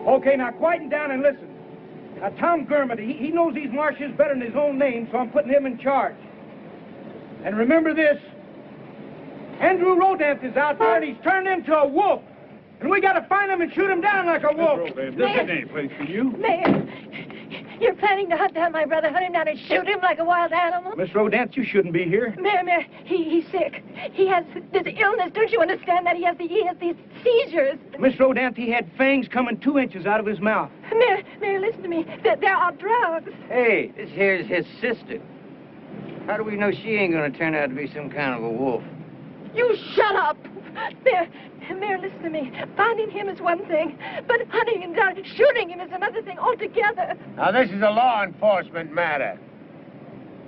Okay, now quieten down and listen. Now, Tom Gurmit, he knows these marshes better than his own name, so I'm putting him in charge. And remember this, Andrew Rodent is out there, and he's turned into a wolf. And we got to find him and shoot him down like a wolf. This is any place for you. Mayor, you're planning to hunt down my brother, hunt him down and shoot him like a wild animal? Miss Rodent, you shouldn't be here. Mayor, he's sick. He has this illness. Don't you understand that? He has these seizures. Miss Rodent, he had fangs coming 2 inches out of his mouth. Mayor, listen to me. There are drugs. Hey, this here's his sister. How do we know she ain't gonna turn out to be some kind of a wolf? You shut up. Mayor, listen to me. Finding him is one thing, but hunting him down and shooting him is another thing altogether. Now, this is a law enforcement matter.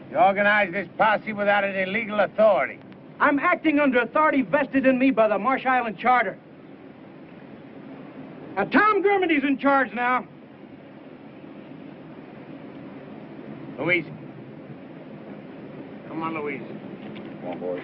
You organize this posse without any legal authority. I'm acting under authority vested in me by the Marsh Island Charter. Now, Tom Gurmity's in charge now. Louise. Come on, Louise. Come on, boys.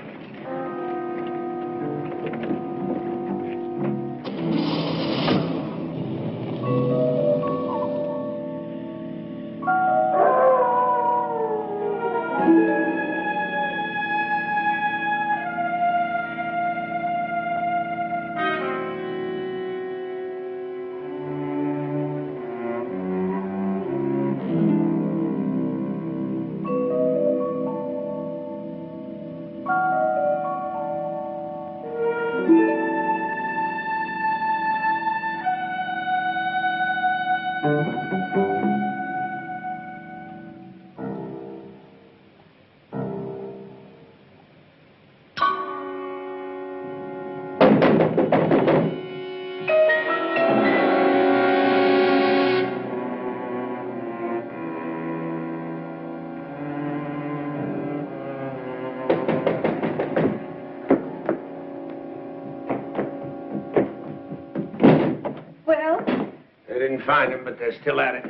Find him, but they're still at it.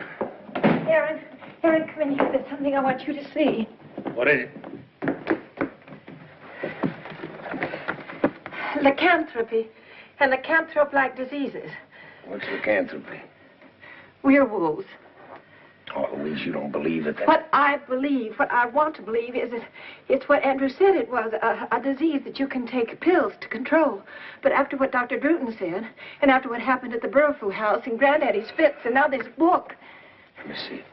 Aaron, come in here. There's something I want you to see. What is it? Lycanthropy and lycanthrope-like diseases. What's lycanthropy? Werewolves. Oh, Louise, you don't believe it. What I believe, what I want to believe is that it's what Andrew said it was, a disease that you can take pills to control. But after what Dr. Druten said, and after what happened at the Burfoo house and Granddaddy's fits, and now this book. Let me see.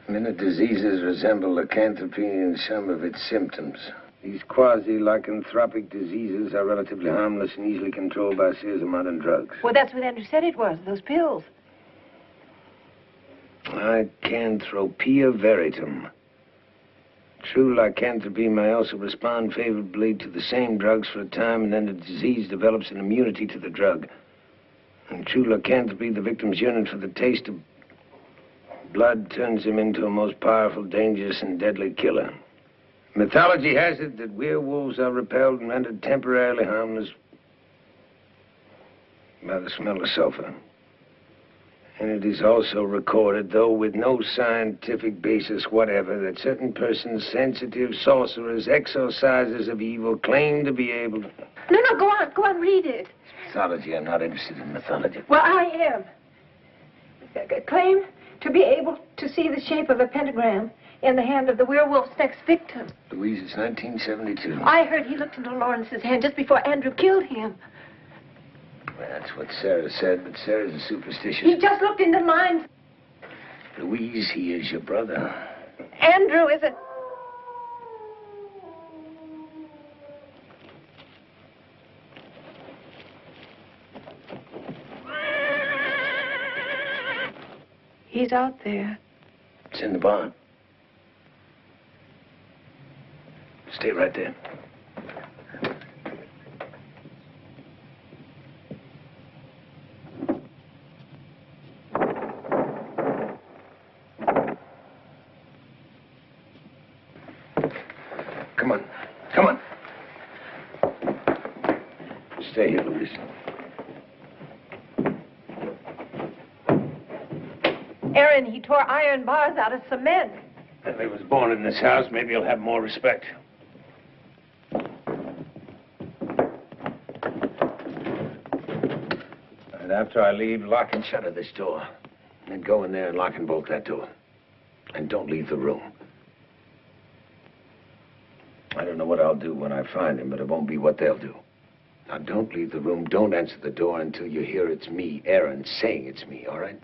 Many diseases resemble lycanthropy in some of its symptoms. These quasi-lycanthropic diseases are relatively harmless and easily controlled by a series of modern drugs. Well, that's what Andrew said it was, those pills. Lycanthropia veritum. True lycanthropy may also respond favorably to the same drugs for a time, and then the disease develops an immunity to the drug. In true lycanthropy, the victim's yearning for the taste of blood turns him into a most powerful, dangerous, and deadly killer. Mythology has it that werewolves are repelled and rendered temporarily harmless by the smell of sulfur. And it is also recorded, though with no scientific basis whatever, that certain persons, sensitive, sorcerers, exorcisers of evil, claim to be able to... No, go on, read it. Mythology, I'm not interested in mythology. Well, I am. Claim to be able to see the shape of a pentagram in the hand of the werewolf's next victim. Louise, it's 1972. I heard he looked into Lawrence's hand just before Andrew killed him. Well, that's what Sarah said, but Sarah's a superstitious... He just looked into mine. Louise, he is your brother. Andrew is a... He's out there. It's in the barn. Stay right there. Come on. Stay here, Louise. Aaron, he tore iron bars out of cement. If he was born in this house, maybe he'll have more respect. And after I leave, lock and shutter this door. Then go in there and lock and bolt that door. And don't leave the room. I don't know what I'll do when I find him, but it won't be what they'll do. Now, don't leave the room. Don't answer the door until you hear it's me, Aaron, saying it's me, all right?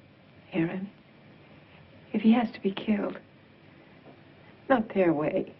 Aaron, if he has to be killed, not their way.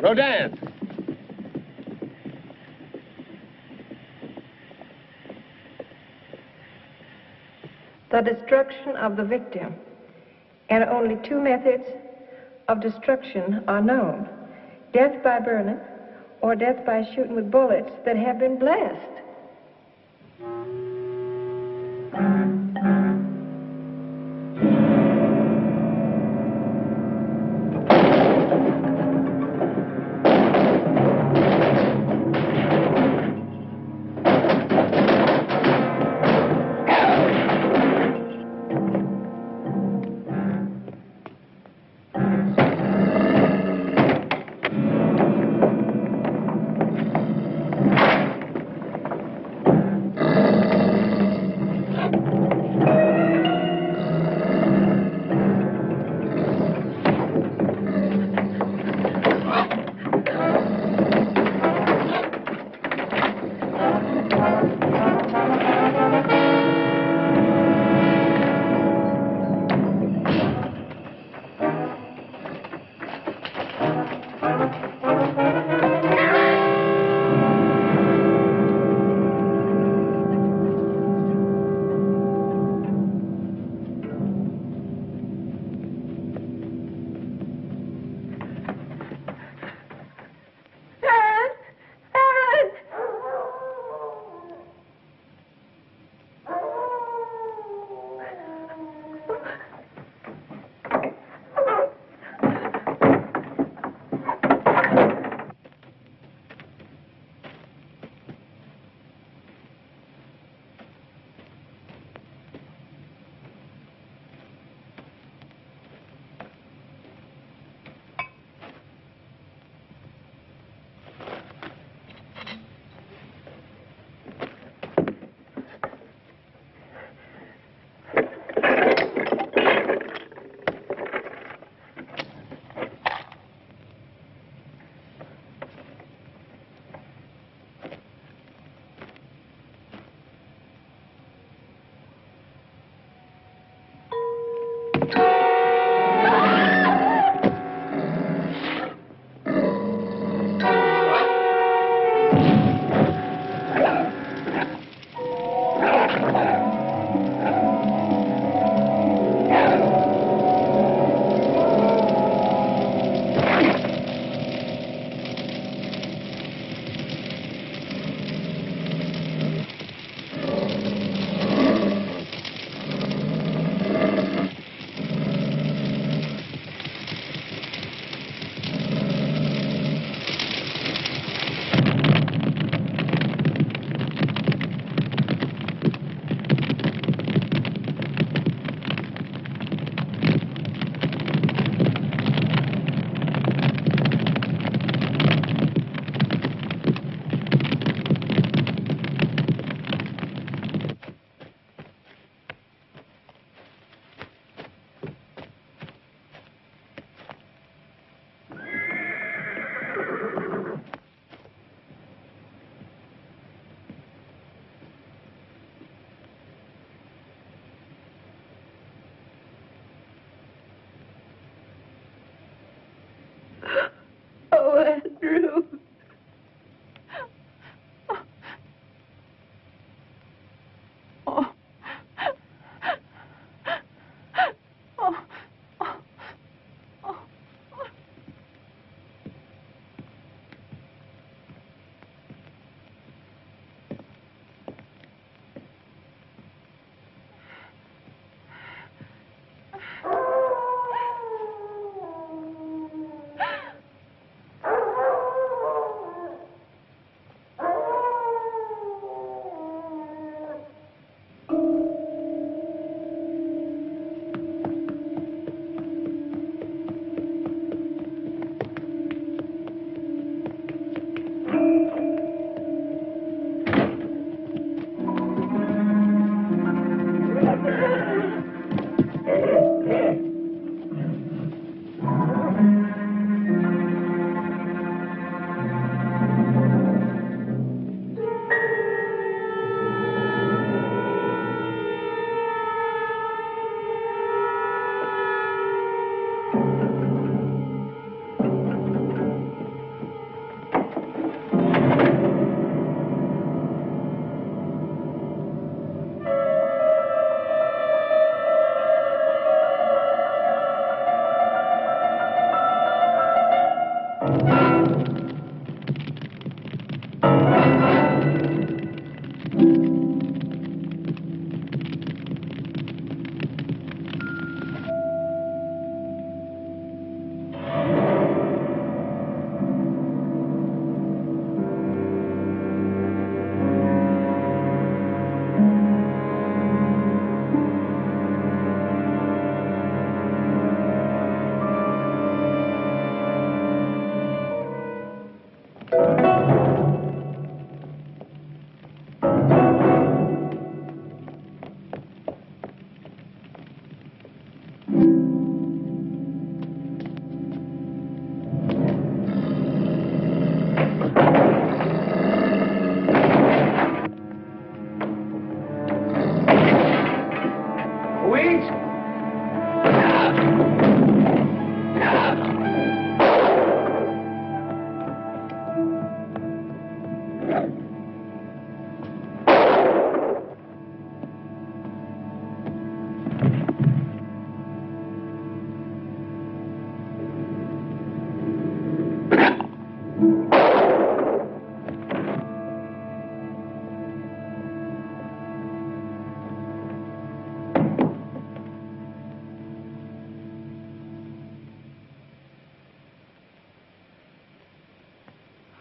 Rodan! The destruction of the victim. And only two methods of destruction are known. Death by burning or death by shooting with bullets that have been blessed.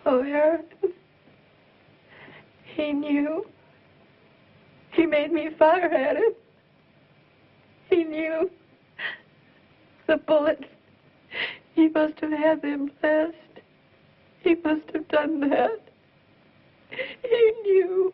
Oh, Aaron. He knew. He made me fire at him. He knew. The bullets. He must have had them last. He must have done that. He knew.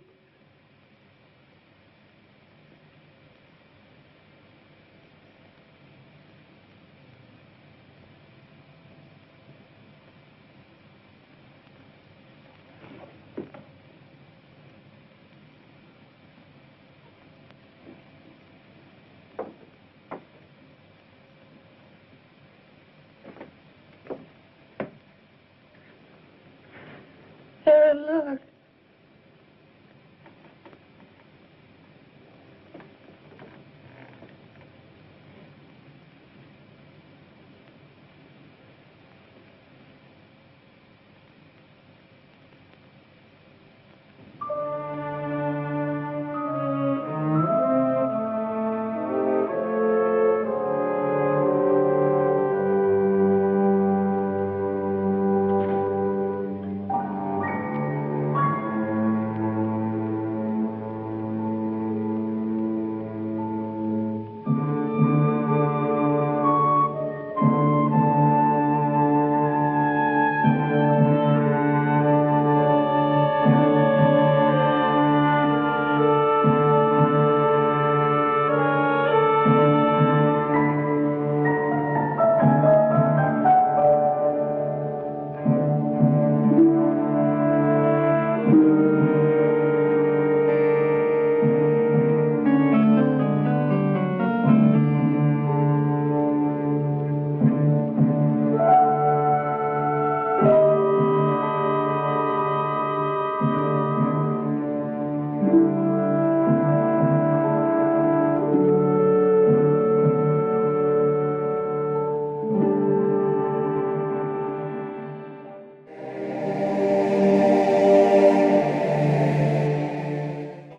Aaron, look.